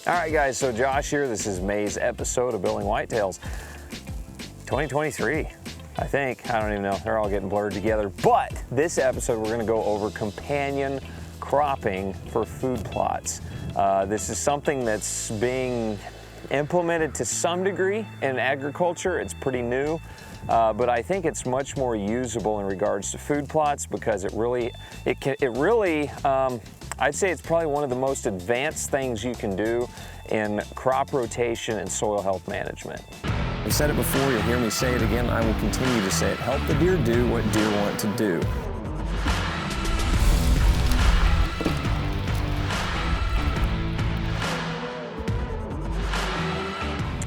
All right, guys, so Josh here. This is May's episode of Building Whitetails 2023, I think. I don't even know. They're all getting blurred together. But this episode, we're going to go over companion cropping for food plots. This is something that's being implemented to some degree in agriculture. It's pretty new, but I think it's much more usable in regards to food plots because I'd say it's probably one of the most advanced things you can do in crop rotation and soil health management. I've said it before, you'll hear me say it again, I will continue to say it. Help the deer do what deer want to do.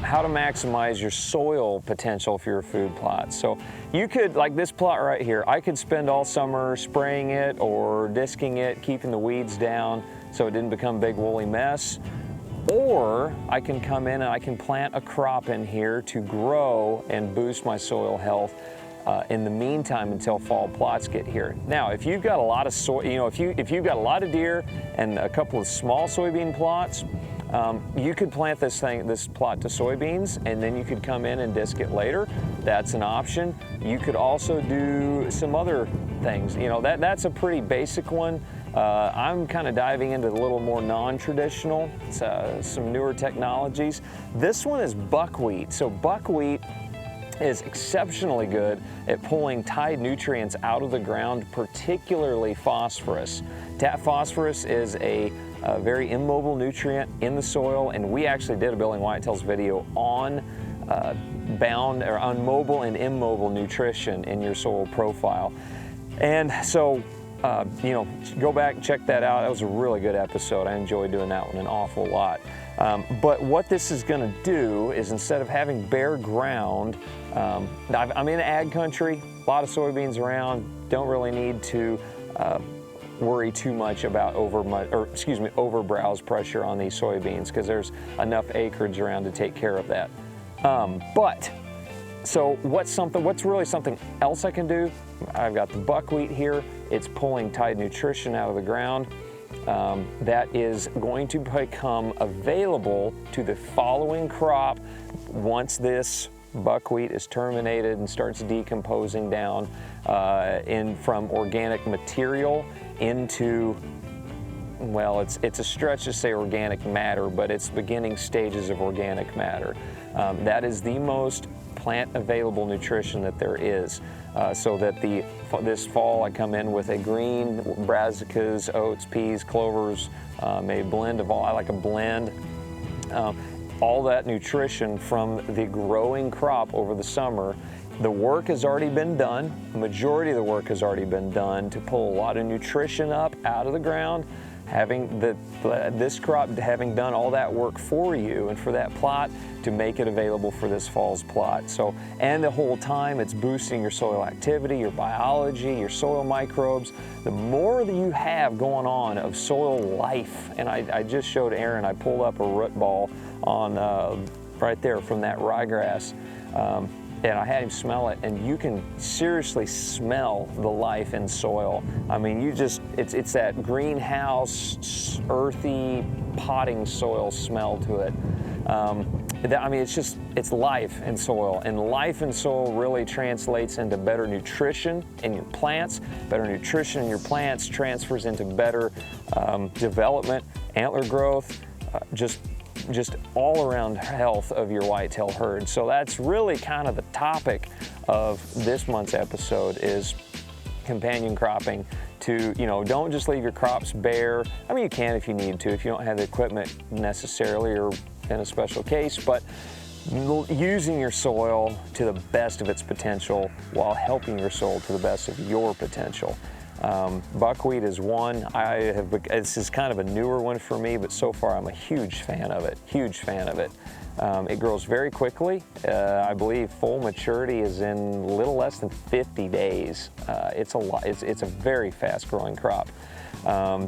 How to maximize your soil potential for your food plot. So you could, like this plot right here, I could spend all summer spraying it or disking it, keeping the weeds down so it didn't become a big woolly mess. Or I can come in and I can plant a crop in here to grow and boost my soil health in the meantime until fall plots get here. Now, if you've got a lot of soy, if you've got a lot of deer and a couple of small soybean plots, you could plant this plot to soybeans, and then you could come in and disc it later. That's an option. You could also do some other things. That's a pretty basic one. I'm kind of diving into a little more non-traditional, some newer technologies. This one is buckwheat. So buckwheat is exceptionally good at pulling tied nutrients out of the ground, particularly phosphorus. Phosphorus is a very immobile nutrient in the soil, and we actually did a Building Whitetails video on on mobile and immobile nutrition in your soil profile. And so, go back and check that out. That was a really good episode. I enjoyed doing that one an awful lot. But what this is going to do is, instead of having bare ground, I'm in ag country, a lot of soybeans around, don't really need to worry too much about overbrowse pressure on these soybeans because there's enough acreage around to take care of that. So what's really something else I can do? I've got the buckwheat here. It's pulling tied nutrition out of the ground. That is going to become available to the following crop once this buckwheat is terminated and starts decomposing down from organic material into, well, it's a stretch to say organic matter, but it's beginning stages of organic matter. That is the most plant available nutrition that there is. So that this fall I come in with a green, brassicas, oats, peas, clovers, a blend of all. I like a blend. All that nutrition from the growing crop over the summer. The work has already been done. The majority of the work has already been done to pull a lot of nutrition up out of the ground. This crop having done all that work for you and for that plot to make it available for this fall's plot. So, and the whole time it's boosting your soil activity, your biology, your soil microbes. The more that you have going on of soil life, and I just showed Aaron, I pulled up a root ball on right there from that ryegrass. And I had him smell it, and you can seriously smell the life in soil. I mean, it's that greenhouse, earthy, potting soil smell to it. It's life in soil, and life in soil really translates into better nutrition in your plants. Better nutrition in your plants transfers into better development, antler growth, just all around health of your whitetail herd. So that's really kind of the topic of this month's episode, is companion cropping. Don't just leave your crops bare. I mean, you can if you need to, if you don't have the equipment necessarily or in a special case, but using your soil to the best of its potential while helping your soil to the best of your potential. Buckwheat is one. This is kind of a newer one for me, but so far I'm a huge fan of it. It grows very quickly. I believe full maturity is in a little less than 50 days. It's a very fast growing crop.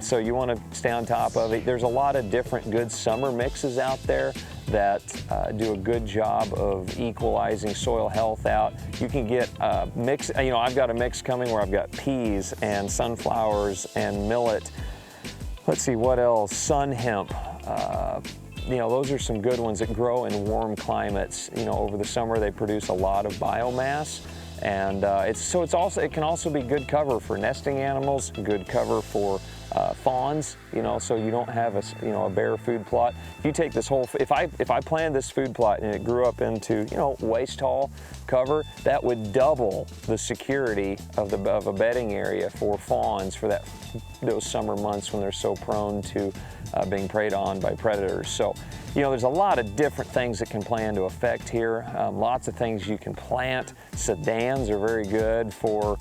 So you want to stay on top of it. There's a lot of different good summer mixes out there that do a good job of equalizing soil health out. You can get a mix, I've got a mix coming where I've got peas and sunflowers and millet. Let's see, what else? Sun hemp, those are some good ones that grow in warm climates. Over the summer they produce a lot of biomass, and it can also be good cover for nesting animals, good cover for fawns, so you don't have a bare food plot. If you take this whole, if I planted this food plot and it grew up into, waist tall cover, that would double the security of a bedding area for fawns for those summer months when they're so prone to being preyed on by predators. So, there's a lot of different things that can play into effect here. Lots of things you can plant. Sedans are very good for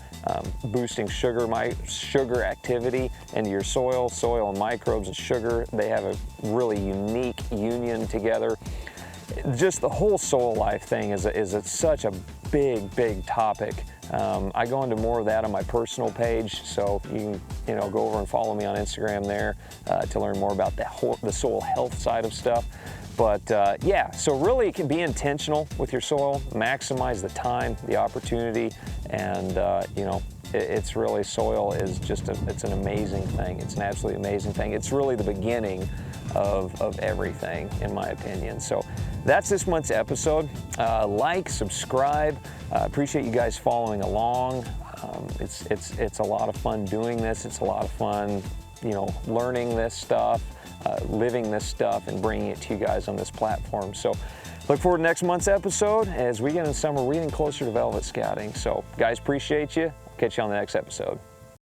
boosting sugar activity into your soil. Soil and microbes and sugar, they have a really unique union together. Just the whole soil life thing is such a big topic. I go into more of that on my personal page, so you can go over and follow me on Instagram there to learn more about the soil health side of stuff. But yeah, so really it can be intentional with your soil, maximize the time, the opportunity, and it's really, soil is just it's an amazing thing. It's an absolutely amazing thing. It's really the beginning of everything, in my opinion. So that's this month's episode. Like, subscribe. Appreciate you guys following along. It's a lot of fun doing this. It's a lot of fun, learning this stuff, living this stuff, and bringing it to you guys on this platform. So look forward to next month's episode. As we get into summer, we're getting closer to velvet scouting. So guys, appreciate you. Catch you on the next episode.